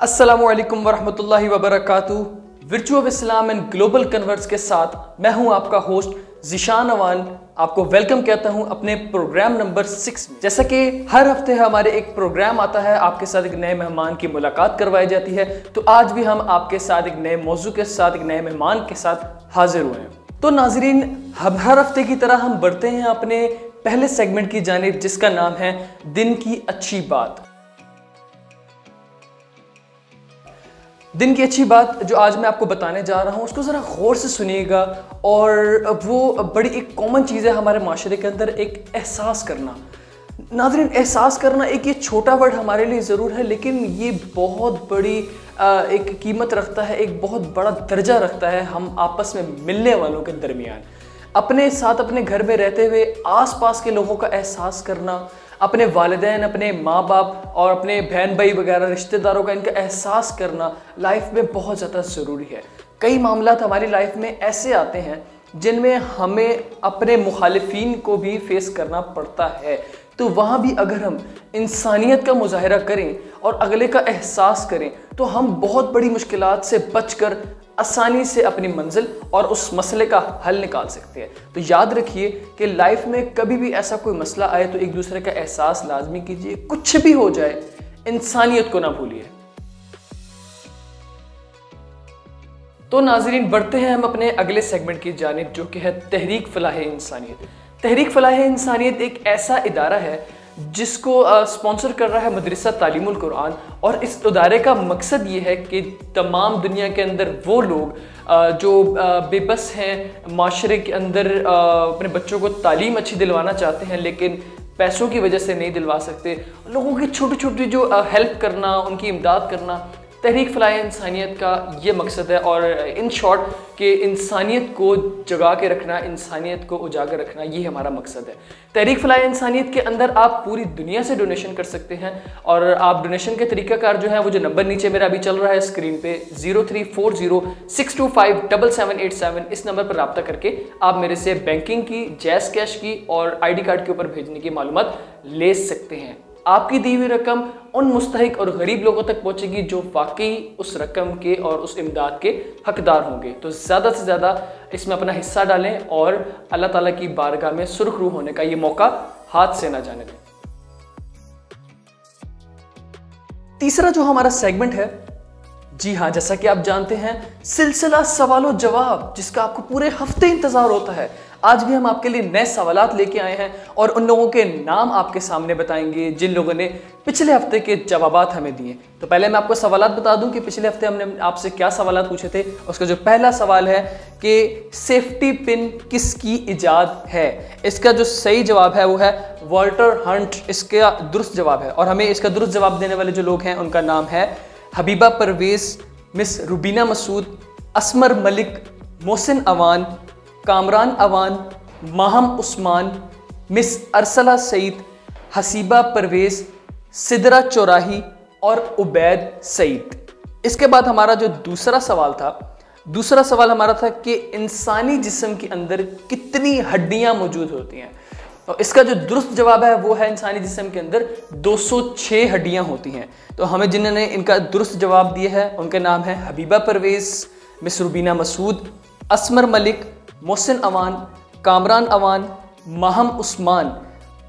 अस्सलामुअलैकुम वरहमतुल्लाहि वबरकातुहू। Virtual Islam and global converts के साथ मैं हूं आपका होस्ट ज़ीशान अवान। आपको वेलकम कहता हूं अपने प्रोग्राम नंबर 6 में। जैसा कि हर हफ्ते हमारे एक प्रोग्राम आता है, आपके साथ एक नए मेहमान की मुलाकात करवाई जाती है, तो आज भी हम आपके साथ एक नए मौजू के साथ, एक नए मेहमान के साथ हाजिर हुए हैं। तो नाजरीन, हम हर हफ्ते की तरह हम बढ़ते हैं अपने पहले सेगमेंट की जानिब, जिसका नाम है दिन की अच्छी बात। दिन की अच्छी बात जो आज मैं आपको बताने जा रहा हूँ, उसको ज़रा गौर से सुनिएगा। और वो बड़ी एक कॉमन चीज़ है हमारे माशरे के अंदर, एक एहसास करना। नाज़रीन, एहसास करना एक ये छोटा वर्ड हमारे लिए ज़रूर है, लेकिन ये बहुत बड़ी एक कीमत रखता है, एक बहुत बड़ा दर्जा रखता है हम आपस में मिलने वालों के दरमियान। अपने साथ, अपने घर में रहते हुए आसपास के लोगों का एहसास करना, अपने वालिदैन, अपने माँ बाप और अपने बहन भाई वगैरह रिश्तेदारों का इनका एहसास करना लाइफ में बहुत ज़्यादा ज़रूरी है। कई मामलात हमारी लाइफ में ऐसे आते हैं जिनमें हमें अपने मुखालिफिन को भी फेस करना पड़ता है, तो वहाँ भी अगर हम इंसानियत का मुजाहिरा करें और अगले का एहसास करें, तो हम बहुत बड़ी मुश्किलात से बचकर आसानी से अपनी मंजिल और उस मसले का हल निकाल सकते हैं। तो याद रखिए कि लाइफ में कभी भी ऐसा कोई मसला आए तो एक दूसरे का एहसास लाजमी कीजिए। कुछ भी हो जाए, इंसानियत को ना भूलिए। तो नाजरीन, बढ़ते हैं हम अपने अगले सेगमेंट की जानिब, जो कि है तहरीक फलाह इंसानियत। तहरीक फलाह इंसानियत एक ऐसा इदारा है जिसको स्पॉन्सर कर रहा है मदरसा तालीमुल कुरान, और इस इदारे का मकसद ये है कि तमाम दुनिया के अंदर वो लोग जो बेबस हैं, माशरे के अंदर अपने बच्चों को तालीम अच्छी दिलवाना चाहते हैं लेकिन पैसों की वजह से नहीं दिलवा सकते, लोगों की छोटी छोटी जो हेल्प करना, उनकी इमदाद करना, तहरीक फलाह इंसानियत का ये मकसद है। और इन शॉर्ट कि इंसानियत को जगा के रखना, इंसानियत को उजागर रखना, ये हमारा मकसद है। तहरीक फलाह इंसानियत के अंदर आप पूरी दुनिया से डोनेशन कर सकते हैं, और आप डोनेशन के तरीकाकार जो है, वो जो नंबर नीचे मेरा अभी चल रहा है स्क्रीन पे 034062577787, इस नंबर पर रब्ता करके आप मेरे से बैंकिंग की, जैज़ कैश की और ID कार्ड के ऊपर भेजने की मालूमात ले सकते हैं। आपकी दी हुई रकम उन मुस्तहिक और गरीब लोगों तक पहुंचेगी जो वाकई उस रकम के और उस इमदाद के हकदार होंगे। तो ज़्यादा से ज़्यादा इसमें अपना हिस्सा डालें और अल्लाह ताला की बारगाह में सुर्खरू होने का ये मौका हाथ से ना जाने दें। तीसरा जो हमारा सेगमेंट है, जी हाँ, जैसा कि आप जानते हैं, सिलसिला सवालों जवाब, जिसका आपको पूरे हफ्ते इंतजार होता है। आज भी हम आपके लिए नए सवालात लेके आए हैं और उन लोगों के नाम आपके सामने बताएंगे जिन लोगों ने पिछले हफ्ते के जवाबात हमें दिए। तो पहले मैं आपको सवालात बता दूं कि पिछले हफ्ते हमने आपसे क्या सवालात पूछे थे। उसका जो पहला सवाल है कि सेफ्टी पिन किसकी इजाद है, इसका जो सही जवाब है वो है वॉल्टर हंट, इसका दुरुस्त जवाब है। और हमें इसका दुरुस्त जवाब देने वाले जो लोग हैं उनका नाम है हबीबा परवेज़, मिस रुबीना मसूद, असमर मलिक, मोहसिन अवान, कामरान अवान, माहम उस्मान, मिस अरसला सईद, हसीबा परवेज़, सिदरा चौराही और उबैद सईद। इसके बाद हमारा जो दूसरा सवाल था, दूसरा सवाल हमारा था कि इंसानी जिस्म के अंदर कितनी हड्डियां मौजूद होती हैं। तो इसका जो दुरुस्त जवाब है वो है इंसानी जिस्म के अंदर 206 हड्डियां होती हैं। तो हमें जिन्होंने इनका दुरुस्त जवाब दिया है उनके नाम है हबीबा परवेज़, मिस रुबीना मसूद, असमर मलिक, मोहसिन अवान, कामरान अवान, माहम उस्मान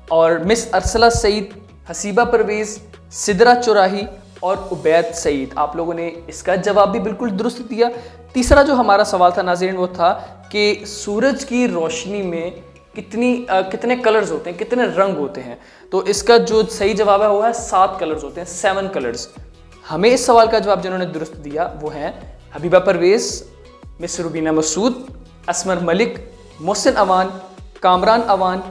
और मिस अरसला सईद, हसीबा परवेज़, सिदरा चौराही और उबैद सईद। आप लोगों ने इसका जवाब भी बिल्कुल दुरुस्त दिया। तीसरा जो हमारा सवाल था नाज़रीन, वो था कि सूरज की रोशनी में कितने कलर्स होते हैं, कितने रंग होते हैं। तो इसका जो सही जवाब है वो है 7 कलर्स होते हैं, 7 कलर्स। हमें इस सवाल का जवाब जिन्होंने दुरुस्त दिया वो हैं हबीबा परवेज़, मिस रुबीना मसूद, असमर मलिक, मोहसिन अवान, कामरान अवान,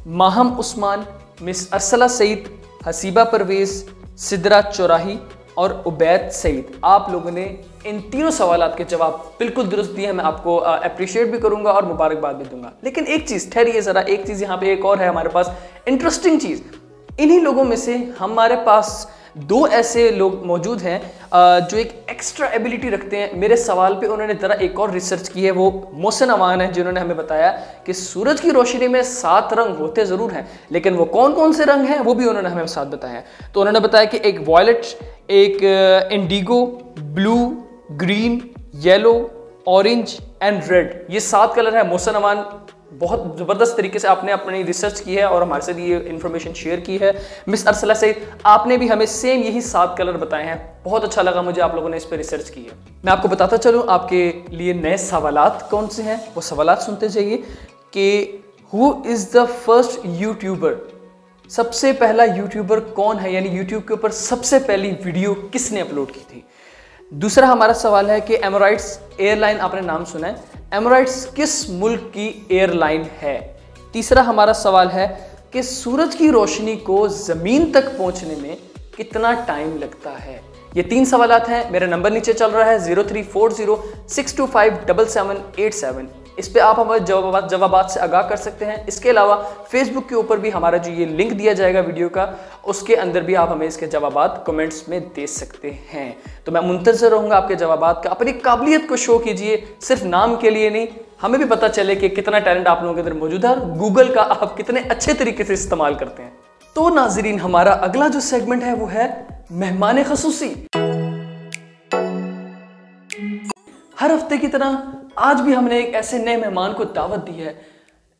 माहम उस्मान, मिस अरसला सईद, हसीबा परवेज़, सिदरा चौराही और उबैद सईद। आप लोगों ने इन तीनों सवालात के जवाब बिल्कुल दुरुस्त दिए हैं। मैं आपको अप्रिशिएट भी करूंगा और मुबारकबाद भी दूंगा। लेकिन एक चीज़ ठहरिए ज़रा, एक चीज़ यहाँ पे एक और है हमारे पास इंटरेस्टिंग चीज़। इन्हीं लोगों में से हमारे पास 2 ऐसे लोग मौजूद हैं जो एक एक्स्ट्रा एबिलिटी रखते हैं। मेरे सवाल पे उन्होंने ज़रा एक और रिसर्च की है, वो मोहसिन अवान है, जिन्होंने हमें बताया कि सूरज की रोशनी में 7 रंग होते ज़रूर हैं, लेकिन वो कौन कौन से रंग हैं वो भी उन्होंने हमें साथ बताया है। तो उन्होंने बताया कि एक वॉयलेट, एक Indigo, blue, green, yellow, orange and red, ये 7 कलर है। मोहसिन अमान बहुत ज़बरदस्त तरीके से आपने अपनी रिसर्च की है और हमारे साथ ये इन्फॉर्मेशन शेयर की है। मिस अरसला सईद, आपने भी हमें सेम यही 7 कलर बताए हैं। बहुत अच्छा लगा मुझे, आप लोगों ने इस पर रिसर्च की है। मैं आपको बताता चलूँ आपके लिए नए सवालात कौन से हैं, वो सवालात सुनते जाइए कि who is the first YouTuber, सबसे पहला यूट्यूबर कौन है, यानी यूट्यूब के ऊपर सबसे पहली वीडियो किसने अपलोड की थी। दूसरा हमारा सवाल है कि एमिरेट्स एयरलाइन, आपने नाम सुना है, एमिरेट्स किस मुल्क की एयरलाइन है। तीसरा हमारा सवाल है कि सूरज की रोशनी को ज़मीन तक पहुंचने में कितना टाइम लगता है। ये 3 सवालात हैं। मेरा नंबर नीचे चल रहा है 034062577787। इस पे आप हमारे जवाबात से आगाह कर सकते हैं। इसके अलावा फेसबुक के ऊपर भी हमारा जो ये लिंक दिया जाएगा वीडियो का, उसके अंदर भी आप हमें इसके जवाबात कमेंट्स में दे सकते हैं। तो मैं मुंतज़र रहूँगा आपके जवाबात का। अपनी काबिलियत को शो कीजिए, सिर्फ नाम के लिए नहीं, हमें भी पता चले कि कितना टैलेंट आप लोगों के अंदर मौजूद है और गूगल का आप कितने अच्छे तरीके से इस्तेमाल करते हैं। तो नाज़रीन, हमारा अगला जो सेगमेंट है वो है मेहमान ख़ुसूसी। हर हफ्ते की तरह आज भी हमने एक ऐसे नए मेहमान को दावत दी है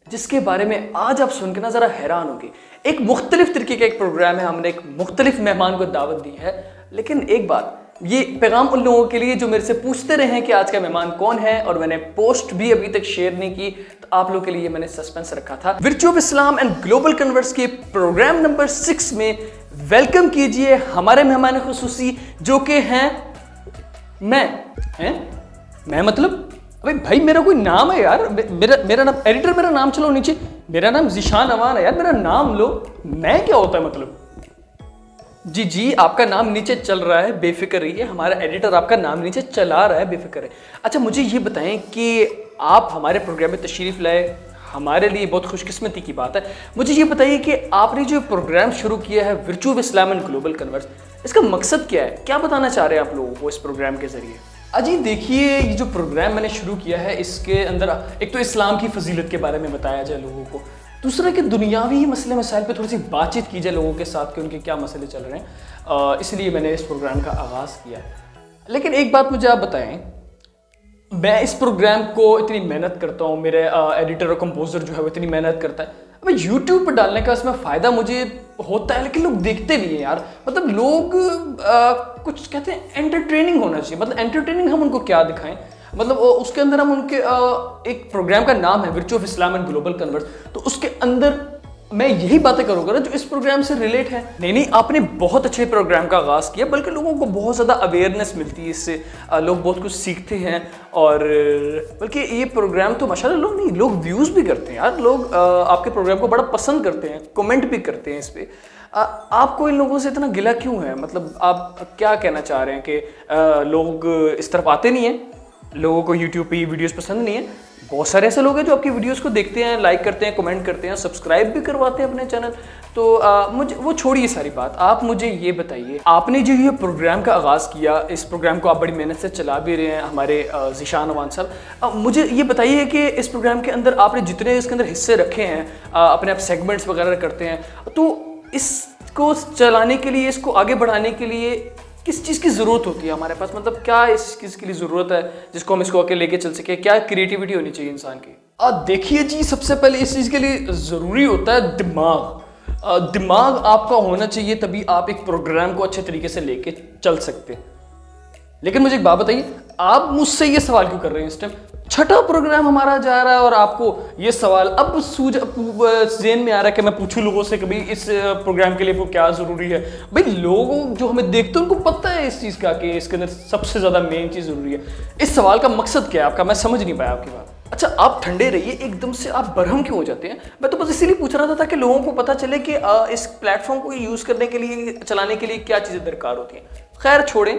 जिसके बारे में आज आप सुनकर ना ज़रा हैरान होंगे। एक मुख्तलिफ तरीके का एक प्रोग्राम है, हमने एक मुख्तलिफ मेहमान को दावत दी है। लेकिन एक बात, ये पैगाम उन लोगों के लिए जो मेरे से पूछते रहे हैं कि आज का मेहमान कौन है, और मैंने पोस्ट भी अभी तक शेयर नहीं की, तो आप लोगों के लिए मैंने सस्पेंस रखा था। Virtue of Islam and global converts के प्रोग्राम नंबर 6 में वेलकम कीजिए हमारे मेहमान खुसूसी, जो कि हैं मैं मतलब अबे भाई मेरा कोई नाम है यार, मेरा नाम एडिटर, मेरा नाम चलो नीचे, मेरा नाम ज़ीशान अमान है यार, मेरा नाम लो। मैं क्या होता है मतलब? जी आपका नाम नीचे चल रहा है, बेफिक्र रहिए, हमारा एडिटर आपका नाम नीचे चला रहा है, बेफिक्र है। अच्छा, मुझे ये बताएं कि आप हमारे प्रोग्राम में तशरीफ़ लाए, हमारे लिए बहुत खुशकिस्मती की बात है। मुझे ये बताइए कि आपने जो प्रोग्राम शुरू किया है virtue of Islam and global converts, इसका मकसद क्या है, क्या बताना चाह रहे हैं आप लोगों को इस प्रोग्राम के ज़रिए? अजी देखिए, ये जो प्रोग्राम मैंने शुरू किया है इसके अंदर एक तो इस्लाम की फजीलत के बारे में बताया जाए लोगों को, दूसरा कि दुनियावी मसले मसाइल पे थोड़ी सी बातचीत की जाए लोगों के साथ कि उनके क्या मसले चल रहे हैं, इसलिए मैंने इस प्रोग्राम का आगाज़ किया है। लेकिन एक बात मुझे आप बताएं, मैं इस प्रोग्राम को इतनी मेहनत करता हूँ, मेरे एडिटर और कंपोजर जो है वो इतनी मेहनत करता है, अब यूट्यूब पर डालने का इसमें फ़ायदा मुझे होता है, लेकिन लोग देखते भी हैं यार। मतलब लोग कुछ कहते हैं एंटरटेनिंग होना चाहिए, मतलब एंटरटेनिंग हम उनको क्या दिखाएं, मतलब उसके अंदर हम उनके एक प्रोग्राम का नाम है virtue of Islam and global converts, तो उसके अंदर मैं यही बातें करूँगा ना जो इस प्रोग्राम से रिलेट है। नहीं, आपने बहुत अच्छे प्रोग्राम का आगाज़ किया, बल्कि लोगों को बहुत ज़्यादा अवेयरनेस मिलती है इससे, लोग बहुत कुछ सीखते हैं, और बल्कि ये प्रोग्राम तो माशाल्लाह लोग व्यूज़ भी करते हैं यार, लोग आपके प्रोग्राम को बड़ा पसंद करते हैं, कमेंट भी करते हैं इस पर। आपको इन लोगों से इतना गिला क्यों है? मतलब आप क्या कहना चाह रहे हैं कि लोग इस तरफ आते नहीं हैं, लोगों को यूट्यूब पे ये वीडियोस पसंद नहीं है? बहुत सारे ऐसे लोग हैं जो आपकी वीडियोस को देखते हैं, लाइक करते हैं, कमेंट करते हैं, सब्सक्राइब भी करवाते हैं अपने चैनल। तो मुझे वो छोड़िए सारी बात, आप मुझे ये बताइए, आपने जो ये प्रोग्राम का आगाज़ किया, इस प्रोग्राम को आप बड़ी मेहनत से चला भी रहे हैं हमारे ज़ीशान अमान साहब, मुझे ये बताइए कि इस प्रोग्राम के अंदर आपने जितने इसके अंदर हिस्से रखे हैं, अपने आप सेगमेंट्स वगैरह करते हैं, तो इसको चलाने के लिए, इसको आगे बढ़ाने के लिए किस चीज़ की ज़रूरत होती है हमारे पास? मतलब क्या इस चीज़ के लिए ज़रूरत है जिसको हम इसको आगे लेके चल सके? क्या क्रिएटिविटी होनी चाहिए इंसान की? देखिए जी, सबसे पहले इस चीज़ के लिए ज़रूरी होता है दिमाग। दिमाग आपका होना चाहिए, तभी आप एक प्रोग्राम को अच्छे तरीके से लेके चल सकते हैं। लेकिन मुझे एक बात बताइए, आप मुझसे ये सवाल क्यों कर रहे हैं इस टाइम? छठा प्रोग्राम हमारा जा रहा है और आपको ये सवाल अब ज़हन में आ रहा है कि मैं पूछूं लोगों से कि भाई इस प्रोग्राम के लिए वो क्या ज़रूरी है। भाई लोगों जो हमें देखते हैं उनको पता है इस चीज़ का कि इसके अंदर सबसे ज़्यादा मेन चीज़ ज़रूरी है। इस सवाल का मकसद क्या है आपका? मैं समझ नहीं पाया आपकी बात। अच्छा, आप ठंडे रहिए, एकदम से आप बरहम क्यों हो जाते हैं? मैं तो बस इसीलिए पूछ रहा था ताकि लोगों को पता चले कि इस प्लेटफॉर्म को यूज़ करने के लिए, चलाने के लिए क्या चीज़ें दरकार होती हैं। खैर छोड़ें,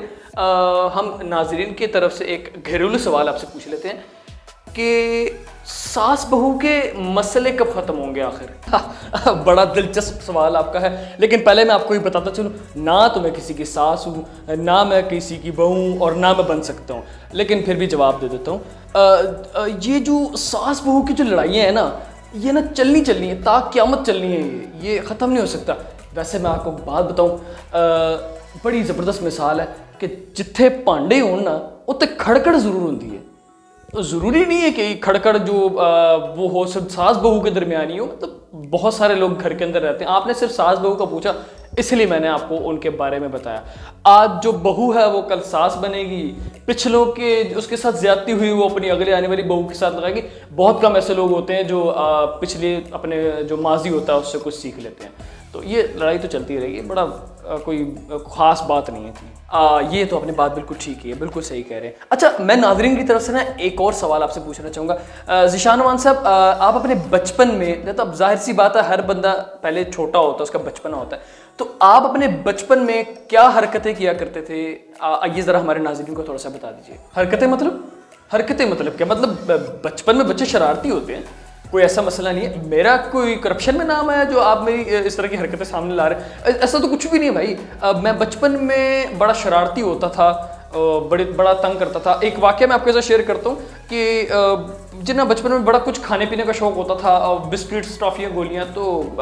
हम नाजरीन की तरफ से एक घरेलू सवाल आपसे पूछ लेते हैं कि सास बहू के मसले कब ख़त्म होंगे आखिर? बड़ा दिलचस्प सवाल आपका है, लेकिन पहले मैं आपको ये बताता चलूँ, ना तो मैं किसी की सास हूँ, ना मैं किसी की बहू हूँ, और ना मैं बन सकता हूँ, लेकिन फिर भी जवाब दे देता हूँ। ये जो सास बहू की जो लड़ाइयाँ हैं ना, ये ना चलनी है, ता क़यामत चलनी है, ये ख़त्म नहीं हो सकता। वैसे मैं आपको बात बताऊं, बड़ी ज़बरदस्त मिसाल है कि जिथे भांडे होण ना उत्ते खड़कड़ जरूर होंदी है। तो ज़रूरी नहीं है कि खड़कड़ जो वो हो सिर्फ सास बहू के दरमियान ही हो, मतलब बहुत सारे लोग घर के अंदर रहते हैं। आपने सिर्फ सास बहू का पूछा इसलिए मैंने आपको उनके बारे में बताया। आज जो बहू है वो कल सास बनेगी, पिछलों के उसके साथ ज्यादती हुई वो अपनी अगले आने वाली बहू के साथ लगाएगी। बहुत कम ऐसे लोग होते हैं जो पिछले अपने जो माजी होता है उससे कुछ सीख लेते हैं। तो ये लड़ाई तो चलती रहेगी, बड़ा कोई ख़ास बात नहीं है। ये तो आपने बात बिल्कुल ठीक ही है, बिल्कुल सही कह रहे हैं। अच्छा, मैं नाज़रीन की तरफ से ना एक और सवाल आपसे पूछना चाहूँगा। ज़ीशान अमान साहब, आप अपने बचपन में, तो अब जाहिर सी बात है हर बंदा पहले छोटा होता है, उसका बचपना होता है, तो आप अपने बचपन में क्या हरकतें किया करते थे? ये ज़रा हमारे नाज़रीन को थोड़ा सा बता दीजिए। हरकतें मतलब क्या? मतलब बचपन में बच्चे शरारती होते हैं, कोई ऐसा मसला नहीं है। मेरा कोई करप्शन में नाम आया जो आप मेरी इस तरह की हरकतें सामने ला रहे हैं? ऐसा तो कुछ भी नहीं भाई। मैं बचपन में बड़ा शरारती होता था, बड़ा तंग करता था। एक वाक़या मैं आपके साथ शेयर करता हूँ कि जिन्ना बचपन में बड़ा कुछ खाने पीने का शौक़ होता था, बिस्किट्स, टॉफ़ियाँ, गोलियाँ तो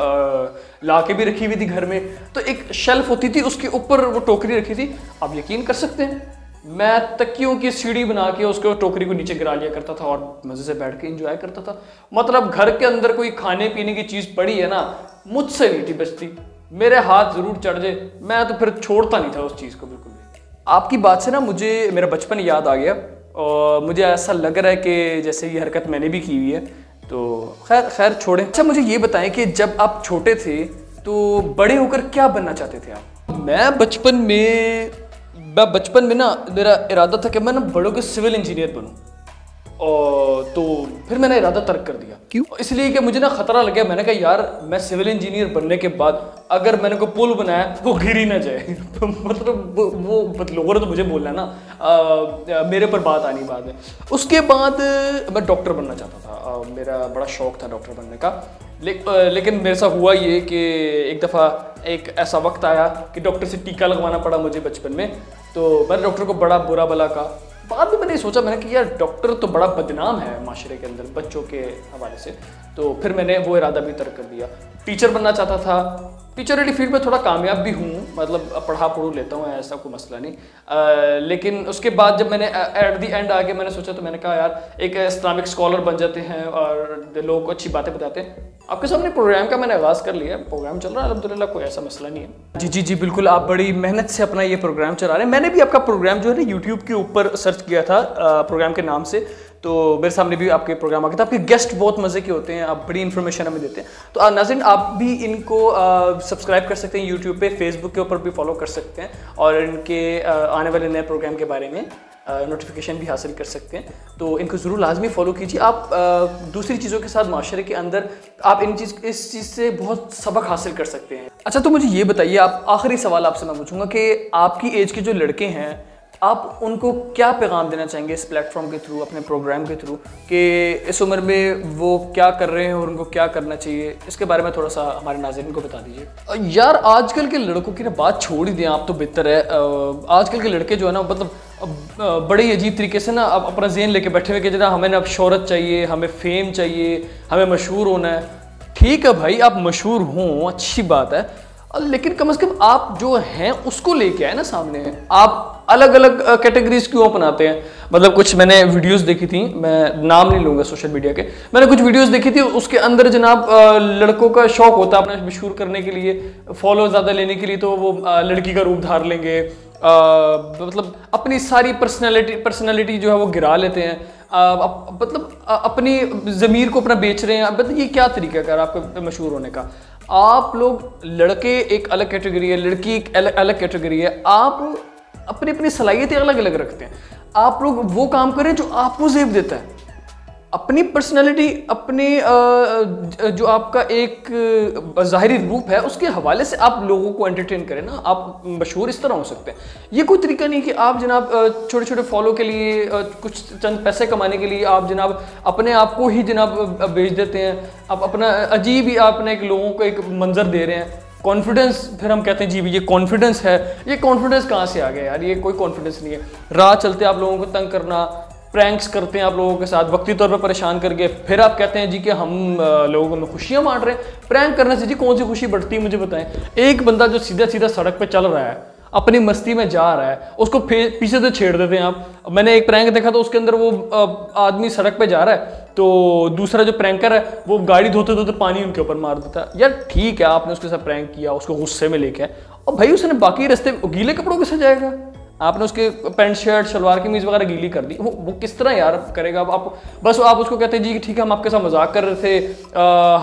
ला के भी रखी हुई थी घर में। तो एक शेल्फ होती थी, उसके ऊपर वो टोकरी रखी थी। आप यकीन कर सकते हैं, मैं तकियों की सीढ़ी बना के उसको टोकरी को नीचे गिरा लिया करता था और मज़े से बैठ के एंजॉय करता था। मतलब घर के अंदर कोई खाने पीने की चीज़ पड़ी है ना, मुझसे नहीं थी बचती, मेरे हाथ ज़रूर चढ़ जाए, मैं तो फिर छोड़ता नहीं था उस चीज़ को बिल्कुल भी। आपकी बात से ना मुझे मेरा बचपन याद आ गया और मुझे ऐसा लग रहा है कि जैसे ये हरकत मैंने भी की हुई है। तो खैर छोड़ें। अच्छा, मुझे ये बताएं कि जब आप छोटे थे तो बड़े होकर क्या बनना चाहते थे आप? मैं बचपन में ना मेरा इरादा था कि मैं ना बड़ों के सिविल इंजीनियर बनूं। और तो फिर मैंने इरादा तर्क कर दिया। क्यों? इसलिए कि मुझे ना खतरा लग गया। मैंने कहा यार, मैं सिविल इंजीनियर बनने के बाद अगर मैंने कोई पुल बनाया वो गिर ही ना जाए। मतलब वो लोगों ने तो मुझे बोलना है ना, मेरे पर बात आनी बाद में। उसके बाद मैं डॉक्टर बनना चाहता था, मेरा बड़ा शौक था डॉक्टर बनने का। लेकिन मेरे साथ हुआ ये कि एक दफ़ा एक ऐसा वक्त आया कि डॉक्टर से टीका लगवाना पड़ा मुझे बचपन में। तो मैंने डॉक्टर को बड़ा बुरा भला कहा। बाद में मैंने सोचा, मैंने कि यार डॉक्टर तो बड़ा बदनाम है माशरे के अंदर बच्चों के हवाले से। तो फिर मैंने वो इरादा भी तर्क कर दिया। टीचर बनना चाहता था, टीचर वाली फील्ड में थोड़ा कामयाब भी हूँ, मतलब पढ़ू लेता हूँ, ऐसा कोई मसला नहीं। लेकिन उसके बाद जब मैंने एट दी एंड आके मैंने सोचा, तो मैंने कहा यार एक इस्लामिक स्कॉलर बन जाते हैं और लोगों को अच्छी बातें बताते हैं। आपके सामने प्रोग्राम का मैंने आगाज़ कर लिया, प्रोग्राम चल रहा है अल्हम्दुलिल्लाह, कोई ऐसा मसला नहीं है। जी बिल्कुल, आप बड़ी मेहनत से अपना ये प्रोग्राम चला रहे हैं। मैंने भी आपका प्रोग्राम जो है ना यूट्यूब के ऊपर सर्च किया था प्रोग्राम के नाम से, तो मेरे सामने भी आपके प्रोग्राम आ गया था। आपके गेस्ट बहुत मज़े के होते हैं, आप बड़ी इन्फॉर्मेशन हमें देते हैं। तो नाज़रीन, आप भी इनको सब्सक्राइब कर सकते हैं यूट्यूब पे, फेसबुक के ऊपर भी फॉलो कर सकते हैं और इनके आने वाले नए प्रोग्राम के बारे में नोटिफिकेशन भी हासिल कर सकते हैं। तो इनको ज़रूर लाजमी फॉलो कीजिए। आप दूसरी चीज़ों के साथ माशरे के अंदर आप इस चीज़ से बहुत सबक हासिल कर सकते हैं। अच्छा, तो मुझे ये बताइए, आप आखिरी सवाल आपसे मैं पूछूंगा कि आपकी एज के जो लड़के हैं, आप उनको क्या पैगाम देना चाहेंगे इस प्लेटफॉर्म के थ्रू, अपने प्रोग्राम के थ्रू, कि इस उम्र में वो क्या कर रहे हैं और उनको क्या करना चाहिए? इसके बारे में थोड़ा सा हमारे नाज़रीन को बता दीजिए। यार, आजकल के लड़कों की ना बात छोड़ ही दें आप, तो बेहतर है। आजकल के लड़के जो है ना, मतलब बड़े अजीब तरीके से ना अब अपना ज़हन लेके बैठे हुए कि जना हमें ना अब शोहरत चाहिए, हमें फेम चाहिए, हमें मशहूर होना है। ठीक है भाई, आप मशहूर हों, अच्छी बात है, लेकिन कम से कम आप जो हैं उसको लेके आए ना सामने। आप अलग अलग कैटेगरीज क्यों अपनाते हैं? मतलब कुछ मैंने वीडियोस देखी थी, मैं नाम नहीं लूँगा सोशल मीडिया के, मैंने कुछ वीडियोस देखी थी, उसके अंदर जनाब लड़कों का शौक होता है अपना मशहूर करने के लिए, फॉलो ज़्यादा लेने के लिए, तो वो लड़की का रूप धार लेंगे, मतलब अपनी सारी पर्सनैलिटी जो है वो गिरा लेते हैं, मतलब अपनी ज़मीर को अपना बेच रहे हैं। मतलब ये क्या तरीका है आपका मशहूर होने का? आप लोग लड़के एक अलग कैटेगरी है, लड़की एक अलग कैटेगरी है, आप अपनी अपनी सलाहियतें अलग अलग रखते हैं। आप लोग वो काम करें जो आपको ज़ेब देता है, अपनी पर्सनैलिटी, अपनी जो आपका एक ज़ाहिरी रूप है उसके हवाले से आप लोगों को एंटरटेन करें ना। आप मशहूर इस तरह हो सकते हैं। ये कोई तरीका नहीं कि आप जनाब छोटे छोटे फॉलो के लिए, कुछ चंद पैसे कमाने के लिए आप जनाब अपने आप को ही जनाब बेच देते हैं। आप अपना अजीब ही आपने एक लोगों को एक मंजर दे रहे हैं, कॉन्फिडेंस, फिर हम कहते हैं जी ये कॉन्फिडेंस है। ये कॉन्फिडेंस कहाँ से आ गया यार? ये कोई कॉन्फिडेंस नहीं है। राह चलते आप लोगों को तंग करना, प्रैंक्स करते हैं आप लोगों के साथ वक्ती तौर पर परेशान करके, फिर आप कहते हैं जी कि हम लोगों में खुशियाँ बांट रहे हैं। प्रैंक करने से जी कौन सी खुशी बढ़ती है मुझे बताएं। एक बंदा जो सीधा सीधा सड़क पे चल रहा है, अपनी मस्ती में जा रहा है, उसको पीछे से छेड़ देते हैं आप। मैंने एक प्रैंक देखा था, उसके अंदर वो आदमी सड़क पे जा रहा है तो दूसरा जो प्रैंकर है वो गाड़ी धोते धोते पानी उनके ऊपर मार देता है। यार ठीक है, आपने उसके साथ प्रैंक किया, उसको गुस्से में लेके, और भाई उसने बाकी रास्ते गीले कपड़ों के साथ जाएगा, आपने उसके पैंट शर्ट शलवार की मीज वगैरह गीली कर दी, वो किस तरह यार करेगा। आप बस आप उसको कहते हैं जी ठीक है हम आपके साथ मजाक कर रहे थे,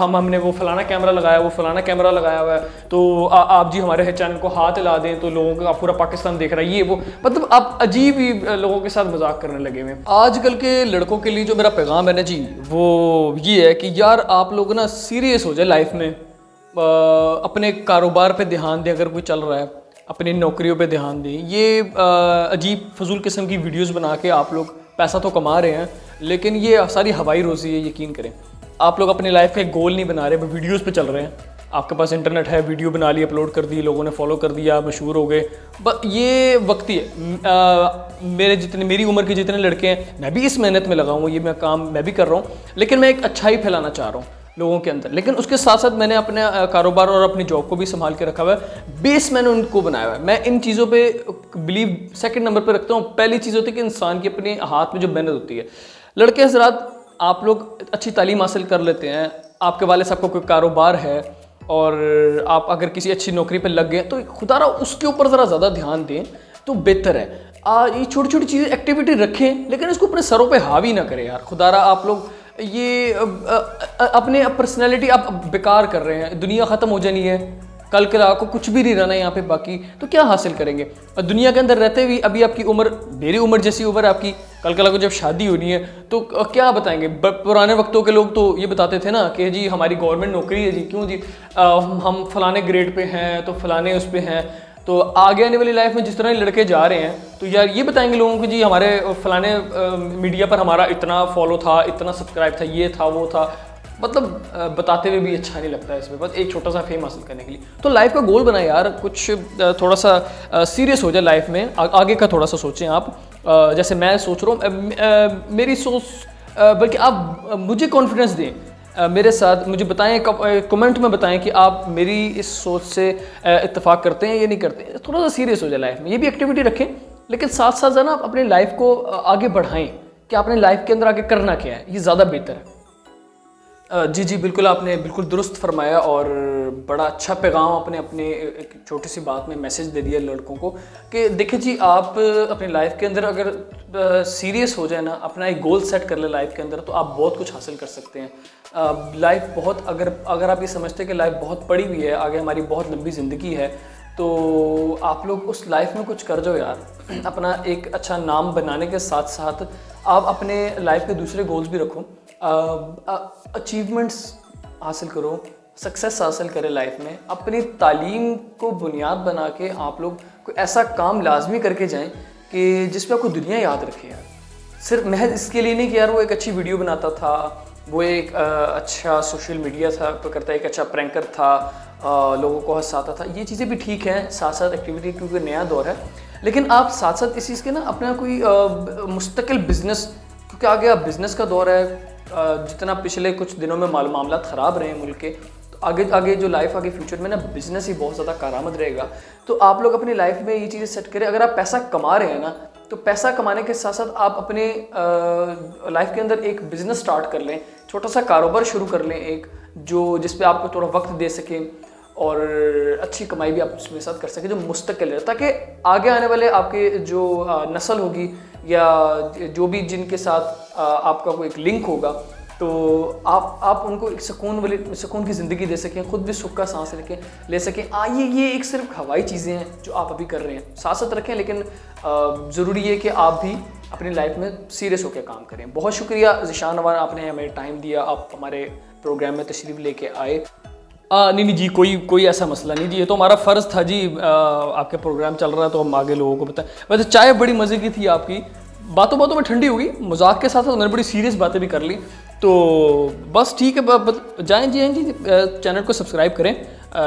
हमने वो फलाना कैमरा लगाया, वो फलाना कैमरा लगाया हुआ है, तो आप जी हमारे चैनल को हाथ हिला दें तो लोगों का पूरा पाकिस्तान देख रहा है, ये वो, मतलब आप अजीब ही लोगों के साथ मजाक करने लगे हुए। आजकल के लड़कों के लिए जो मेरा पैगाम है ना जी, वो ये है कि यार आप लोग ना सीरियस हो जाए लाइफ में, अपने कारोबार पे ध्यान दें, अगर कोई चल रहा है अपनी नौकरियों पे ध्यान दें। ये अजीब फजूल किस्म की वीडियोस बना के आप लोग पैसा तो कमा रहे हैं, लेकिन ये सारी हवाई रोज़ी है, यकीन करें। आप लोग अपनी लाइफ का एक गोल नहीं बना रहे, वीडियोस पे चल रहे हैं। आपके पास इंटरनेट है, वीडियो बना ली, अपलोड कर दी, लोगों ने फॉलो कर दिया, मशहूर हो गए, बस ये वक्ती है। मेरी उम्र के जितने लड़के हैं, मैं भी इस मेहनत में लगा हूँ, ये मैं काम मैं भी कर रहा हूँ, लेकिन मैं एक अच्छाई फैलाना चाह रहा हूँ लोगों के अंदर। लेकिन उसके साथ साथ मैंने अपने कारोबार और अपनी जॉब को भी संभाल के रखा हुआ है, बेस मैंने उनको बनाया हुआ है। मैं इन चीज़ों पे बिलीव सेकंड नंबर पे रखता हूँ। पहली चीज़ होती है कि इंसान की अपने हाथ में जो मेहनत होती है। लड़के हज़रात, आप लोग अच्छी तालीम हासिल कर लेते हैं, आपके वाले साहब का कोई कारोबार है और आप अगर किसी अच्छी नौकरी पर लग गए तो खुदारा उसके ऊपर ज़रा ज़्यादा ध्यान दें तो बेहतर है। ये छोटी छोटी चीज़ें एक्टिविटी रखें, लेकिन इसको अपने सरों पे हावी ना करें यार। खुदारा आप लोग ये अपने पर्सनैलिटी आप बेकार कर रहे हैं। दुनिया ख़त्म हो जानी है, कल के आपको कुछ भी नहीं रहना है यहाँ पे बाकी, तो क्या हासिल करेंगे। और दुनिया के अंदर रहते हुए अभी आपकी उम्र, मेरी उम्र जैसी उम्र है आपकी, कल को जब शादी होनी है तो क्या बताएंगे। पुराने वक्तों के लोग तो ये बताते थे ना कि जी हमारी गवर्नमेंट नौकरी है जी, क्यों जी हम फलाने ग्रेड पे हैं तो फलाने उस पे हैं। तो आगे आने वाली लाइफ में जिस तरह लड़के जा रहे हैं तो यार ये बताएंगे लोगों को जी हमारे फलाने मीडिया पर हमारा इतना फॉलो था, इतना सब्सक्राइब था, ये था वो था, मतलब बताते हुए भी अच्छा नहीं लगता है इसमें, बस एक छोटा सा फेम हासिल करने के लिए। तो लाइफ का गोल बनाए यार, कुछ थोड़ा सा सीरियस हो जाए लाइफ में, आगे का थोड़ा सा सोचें आप। जैसे मैं सोच रहा हूँ, मेरी सोच, बल्कि आप मुझे कॉन्फिडेंस दें, मेरे साथ मुझे बताएं, कमेंट में बताएं कि आप मेरी इस सोच से इत्तेफाक करते हैं या नहीं करते। थोड़ा सा सीरियस हो जाए लाइफ में, ये भी एक्टिविटी रखें, लेकिन साथ साथ ना अपनी लाइफ को आगे बढ़ाएं कि आपने लाइफ के अंदर आगे करना क्या है, ये ज़्यादा बेहतर है। जी बिल्कुल, आपने बिल्कुल दुरुस्त फरमाया और बड़ा अच्छा पैगाम आपने अपने एक छोटी सी बात में मैसेज दे दिया लड़कों को कि देखिए जी, आप अपनी लाइफ के अंदर अगर सीरियस हो जाए ना, अपना एक गोल सेट कर ले लाइफ के अंदर, तो आप बहुत कुछ हासिल कर सकते हैं। लाइफ बहुत, अगर आप ये समझते हैं कि लाइफ बहुत पड़ी हुई है, आगे हमारी बहुत लंबी ज़िंदगी है, तो आप लोग उस लाइफ में कुछ कर जाओ यार। अपना एक अच्छा नाम बनाने के साथ साथ आप अपने लाइफ के दूसरे गोल्स भी रखो, अचीवमेंट्स हासिल करो, सक्सेस हासिल करें लाइफ में। अपनी तालीम को बुनियाद बना के आप लोग कोई ऐसा काम लाजमी करके जाएं कि जिस पे आपको दुनिया याद रखे यार। सिर्फ महज इसके लिए नहीं कि यार वो एक अच्छी वीडियो बनाता था, वो एक अच्छा सोशल मीडिया था करता, एक अच्छा प्रैंकर था, लोगों को हंसाता था, ये चीज़ें भी ठीक हैं, साथ साथ एक्टिविटी, क्योंकि नया दौर है। लेकिन आप साथ साथ इस चीज़ के ना अपना कोई मुस्तकिल बिजनेस, क्योंकि आगे अब बिज़नेस का दौर है। जितना पिछले कुछ दिनों में मामला ख़राब रहे हैं मुल्क के, तो आगे जो लाइफ आगे फ्यूचर में ना बिज़नेस ही बहुत ज़्यादा कारआमद रहेगा। तो आप लोग अपनी लाइफ में ये चीज़ें सेट करें। अगर आप पैसा कमा रहे हैं ना, तो पैसा कमाने के साथ साथ आप अपने लाइफ के अंदर एक बिज़नेस स्टार्ट कर लें, छोटा सा कारोबार शुरू कर लें एक, जिस पे आपको थोड़ा वक्त दे सकें और अच्छी कमाई भी आप उसमें साथ कर सकें, जो मुस्तकिल है, ताकि आगे आने वाले आपके जो नस्ल होगी या जो भी जिनके साथ आपका कोई एक लिंक होगा, तो आप उनको एक सुकून की ज़िंदगी दे सकें, खुद भी सुख का सांस ले सकें। ये एक सिर्फ हवाई चीज़ें हैं जो आप अभी कर रहे हैं, साथ साथ रखें, लेकिन ज़रूरी है कि आप भी अपनी लाइफ में सीरियस होकर काम करें। बहुत शुक्रिया ज़िशान नवान, आपने हमें टाइम दिया, आप हमारे प्रोग्राम में तशरीफ़ लेके आए। नहीं जी, कोई ऐसा मसला नहीं जी, ये तो हमारा फ़र्ज़ था जी। आपके प्रोग्राम चल रहा है तो हम आगे लोगों को बताएं। वैसे चाय बड़ी मज़े की थी आपकी, बातों में ठंडी होगी, मजाक के साथ साथ उन्होंने बड़ी सीरियस बातें भी कर ली। तो बस ठीक है, जाएँ जी, चैनल को सब्सक्राइब करें,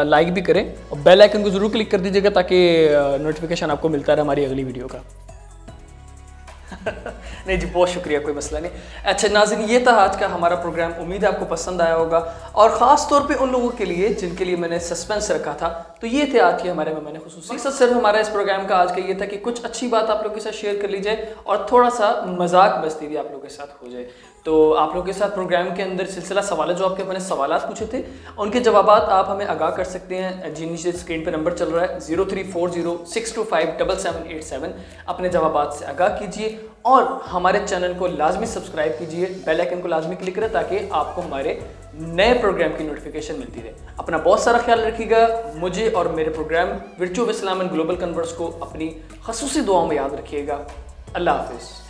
लाइक भी करें और बेल आइकन को ज़रूर क्लिक कर दीजिएगा ताकि नोटिफिकेशन आपको मिलता रहे हमारी अगली वीडियो का। नहीं जी, बहुत शुक्रिया, कोई मसला नहीं। अच्छा नाज़रीन, ये था आज का हमारा प्रोग्राम। उम्मीद है आपको पसंद आया होगा, और ख़ास तौर पे उन लोगों के लिए जिनके लिए मैंने सस्पेंस रखा था। तो ये थे आज के हमारे मेहमान खुसूसी। मकसद सिर्फ हमारा इस प्रोग्राम का आज का ये था कि कुछ अच्छी बात आप लोगों के साथ शेयर कर ली जाए और थोड़ा सा मजाक मस्ती भी आप लोगों के साथ हो जाए। तो आप लोगों के साथ प्रोग्राम के अंदर सिलसिला सवाल जो आपके मैंने सवाल पूछे थे, उनके जवाबात आप हमें आगाह कर सकते हैं। जी नीचे स्क्रीन पर नंबर चल रहा है 0340625787। अपने जवाबात से आगाह कीजिए और हमारे चैनल को लाजमी सब्सक्राइब कीजिए, बेल आइकन को लाजमी क्लिक करें ताकि आपको हमारे नए प्रोग्राम की नोटिफिकेशन मिलती रहे। अपना बहुत सारा ख्याल रखिएगा। मुझे और मेरे programme virtue of Islam and global converts को अपनी खसूसी दुआओं में याद रखिएगा। अल्लाह हाफिज़।